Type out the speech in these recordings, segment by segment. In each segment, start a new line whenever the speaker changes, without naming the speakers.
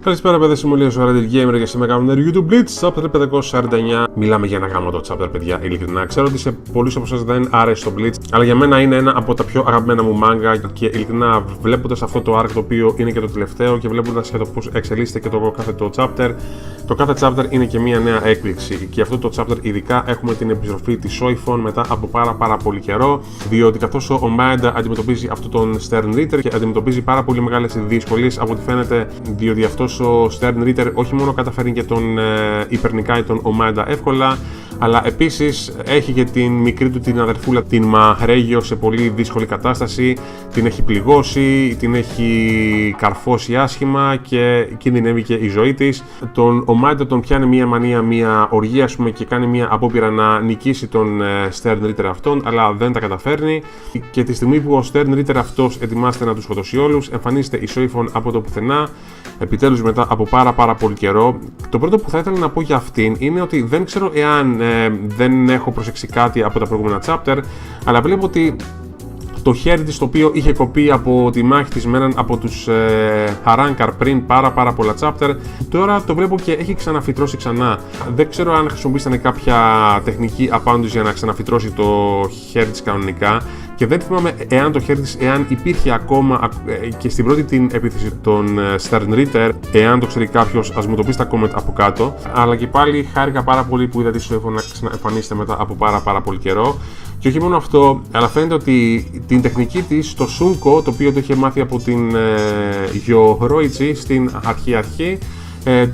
Καλησπέρα, παιδιά. Είμαι ο Λίος, ο Reddit Gamer και σήμερα κάνουμε ένα YouTube Blitz Chapter 549. Μιλάμε για ένα γάμο το chapter, παιδιά. Ειλικρινά, ξέρω ότι σε πολλούς από εσάς δεν άρεσε το Blitz, αλλά για μένα είναι ένα από τα πιο αγαπημένα μου manga. Και ειλικρινά, βλέποντας αυτό το arc το οποίο είναι και το τελευταίο και βλέποντας και το πώς εξελίσσεται και το κάθε το chapter, το κάθε chapter είναι και μια νέα έκπληξη. Και αυτό το chapter, ειδικά, έχουμε την επιστροφή της Soifon μετά από πάρα πολύ καιρό. Διότι καθώς ο Maeda αντιμετωπίζει αυτόν τον Stern Ritter και αντιμετωπίζει πάρα πολύ μεγάλες δυσκολίες από ό,τι φαίνεται, διότι αυτός ο Stern Ritter όχι μόνο καταφέρει και τον υπερνικάει τον Maeda εύκολα, αλλά επίσης έχει και την μικρή του την αδερφούλα, την Μαχρέγιο, σε πολύ δύσκολη κατάσταση. Την έχει πληγώσει, την έχει καρφώσει άσχημα και κινδυνεύει και η ζωή της. Τον Maeda τον πιάνει μια μανία, μια οργή, ας πούμε, και κάνει μια απόπειρα να νικήσει τον Stern Ritter αυτόν, αλλά δεν τα καταφέρνει. Και τη στιγμή που ο Stern Ritter αυτός ετοιμάζεται να τους σκοτώσει όλους, εμφανίζεται η Soifon από το πουθενά, επιτέλους μετά από πάρα πολύ καιρό. Το πρώτο που θα ήθελα να πω για αυτήν είναι ότι δεν ξέρω εάν δεν έχω προσέξει κάτι από τα προηγούμενα chapter, αλλά βλέπω ότι το χέρι της, το οποίο είχε κοπεί από τη μάχη της με έναν από τους Arrancar πριν πάρα πολλά chapter, τώρα το βλέπω και έχει ξαναφυτρώσει ξανά. Δεν ξέρω αν χρησιμοποιήσανε κάποια τεχνική απάνω της για να ξαναφυτρώσει το χέρι της κανονικά, και δεν θυμάμαι εάν το χέρι της, εάν υπήρχε ακόμα και στην πρώτη την επίθεση των Stern Ritter. Εάν το ξέρει κάποιος, ας μου το πει στα comment από κάτω. Αλλά και πάλι χάρηκα πάρα πολύ που είδα τη Soifon να ξαναεμφανίζεται μετά από πάρα πολύ καιρό. Και όχι μόνο αυτό, αλλά φαίνεται ότι την τεχνική της, το Sunko, το οποίο το είχε μάθει από την Yoruichi στην αρχή,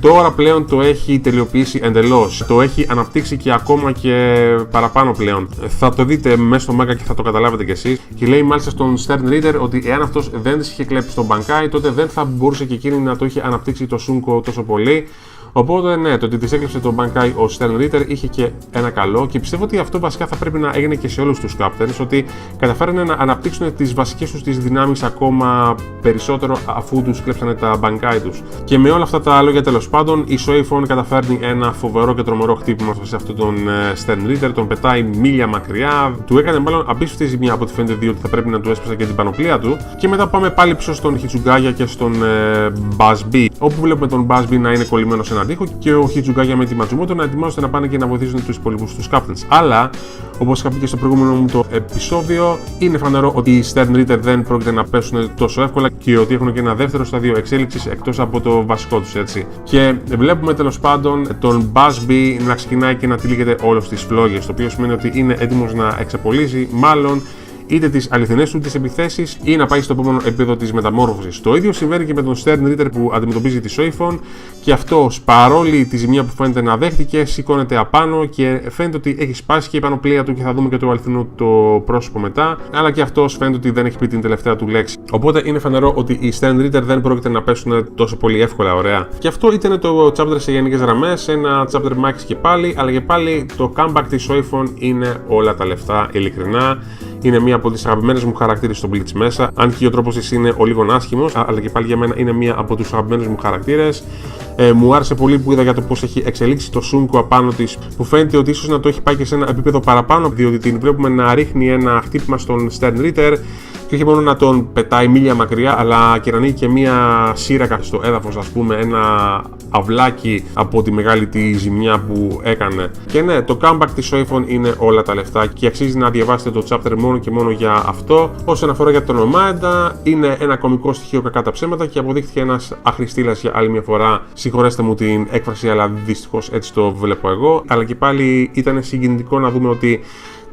τώρα πλέον το έχει τελειοποιήσει εντελώς. Το έχει αναπτύξει και ακόμα και παραπάνω πλέον. Θα το δείτε μέσα στο manga και θα το καταλάβετε κι εσείς. Και λέει μάλιστα στον Stern Ritter ότι εάν αυτός δεν της είχε κλέψει τον Bankai, τότε δεν θα μπορούσε και εκείνη να το είχε αναπτύξει το Sunko τόσο πολύ. Οπότε ναι, το ότι της έκλεψε τον Bankai ο Stern Ritter είχε και ένα καλό, και πιστεύω ότι αυτό βασικά θα πρέπει να έγινε και σε όλους τους captains, ότι καταφέρανε να αναπτύξουν τις βασικές τους τις δυνάμεις ακόμα περισσότερο αφού τους κλέψανε τα Bankai τους. Και με όλα αυτά τα λόγια, τέλος πάντων, η Soifon καταφέρνει ένα φοβερό και τρομερό χτύπημα σε αυτόν τον Stern Ritter, τον πετάει μίλια μακριά, του έκανε μάλλον απίστευτη ζημιά από ό,τι φαίνεται, διότι θα πρέπει να του έσπασε και την πανοπλία του. Και μετά πάμε πάλι πίσω στον Hitsugaya και στον Busby, όπου βλέπουμε τον Busby να είναι κολλημένο σε έναν τοίχο και ο Hitsugaya με τη Matsumoto να ετοιμάζονται να πάνε και να βοηθήσουν τους υπόλοιπους τους captains. Αλλά, όπως είχα πει και στο προηγούμενο μου το επεισόδιο, είναι φανερό ότι οι Stern Ritter δεν πρόκειται να πέσουν τόσο εύκολα και ότι έχουν και ένα δεύτερο στάδιο εξέλιξης εκτός από το βασικό τους, έτσι. Και βλέπουμε τέλος πάντων τον Busby να ξεκινάει και να τυλίγεται όλες τις φλόγες, το οποίο σημαίνει ότι είναι έτοιμος να εξαπολύσει, μάλλον, είτε τις αληθινές του τις επιθέσεις ή να πάει στο επόμενο επίπεδο της μεταμόρφωσης. Το ίδιο συμβαίνει και με τον Stern Ritter που αντιμετωπίζει τη Soifon, και αυτός, παρόλη τη ζημία που φαίνεται να δέχτηκε, σηκώνεται απάνω και φαίνεται ότι έχει σπάσει και η πανοπλία του, και θα δούμε και το αληθινό το πρόσωπο μετά. Αλλά και αυτός φαίνεται ότι δεν έχει πει την τελευταία του λέξη. Οπότε είναι φανερό ότι οι Stern Ritter δεν πρόκειται να πέσουν τόσο πολύ εύκολα, ωραία. Και αυτό ήταν το chapter σε γενικές γραμμές, ένα chapter μάχης και πάλι, αλλά και πάλι το comeback της Soifon είναι όλα τα λεφτά, ειλικρινά. Είναι μία από τις αγαπημένες μου χαρακτήρες στο Blitz μέσα, αν και ο τρόπος της είναι ο λίγο άσχημος, αλλά και πάλι για μένα είναι μία από τους αγαπημένους μου χαρακτήρες. Μου άρεσε πολύ που είδα για το πώς έχει εξελίξει το Sunko απάνω της, που φαίνεται ότι ίσως να το έχει πάει και σε ένα επίπεδο παραπάνω, διότι την βλέπουμε να ρίχνει ένα χτύπημα στον Stern Ritter και όχι μόνο να τον πετάει μίλια μακριά, αλλά και να ανοίγει και μία σύρακα στο έδαφος, ας πούμε, ένα αυλάκι από τη μεγάλη τη ζημιά που έκανε. Και ναι, το comeback της Soifon είναι όλα τα λεφτά και αξίζει να διαβάσετε το chapter μόνο και μόνο για αυτό. Όσον αφορά για τον Maeda, είναι ένα κωμικό στοιχείο, κακά τα ψέματα, και αποδείχθηκε ένας αχρηστήλας για άλλη μια φορά. Συγχωρέστε μου την έκφραση, αλλά δυστυχώς έτσι το βλέπω εγώ. Αλλά και πάλι ήταν συγκινητικό να δούμε ότι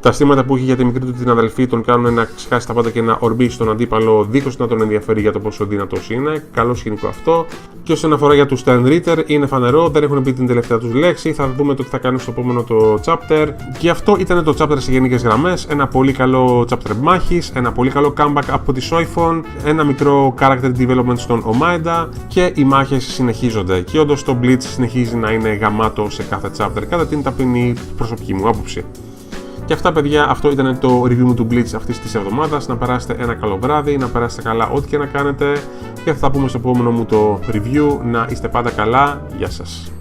τα στήματα που είχε για τη μικρή του την αδελφή τον κάνουν να ξεχάσει τα πάντα και να ορμπήσει τον αντίπαλο δίχως να τον ενδιαφέρει για το πόσο δυνατός είναι. Καλό σκηνικό αυτό. Και όσον αφορά για τους Stern Ritter, είναι φανερό, δεν έχουν πει την τελευταία τους λέξη. Θα δούμε το τι θα κάνουν στο επόμενο το chapter. Και αυτό ήταν το chapter σε γενικές γραμμές. Ένα πολύ καλό chapter μάχης, ένα πολύ καλό comeback από τη Soifon, ένα μικρό character development στον Maeda, και οι μάχες συνεχίζονται. Και όντως το Blitz συνεχίζει να είναι γαμάτο σε κάθε chapter, κατά την ταπεινή προσωπική μου άποψη. Και αυτά, παιδιά, αυτό ήταν το review μου του Blitz αυτής της εβδομάδας. Να περάσετε ένα καλό βράδυ, να περάσετε καλά ό,τι και να κάνετε, και θα τα πούμε στο επόμενο μου το review. Να είστε πάντα καλά. Γεια σας.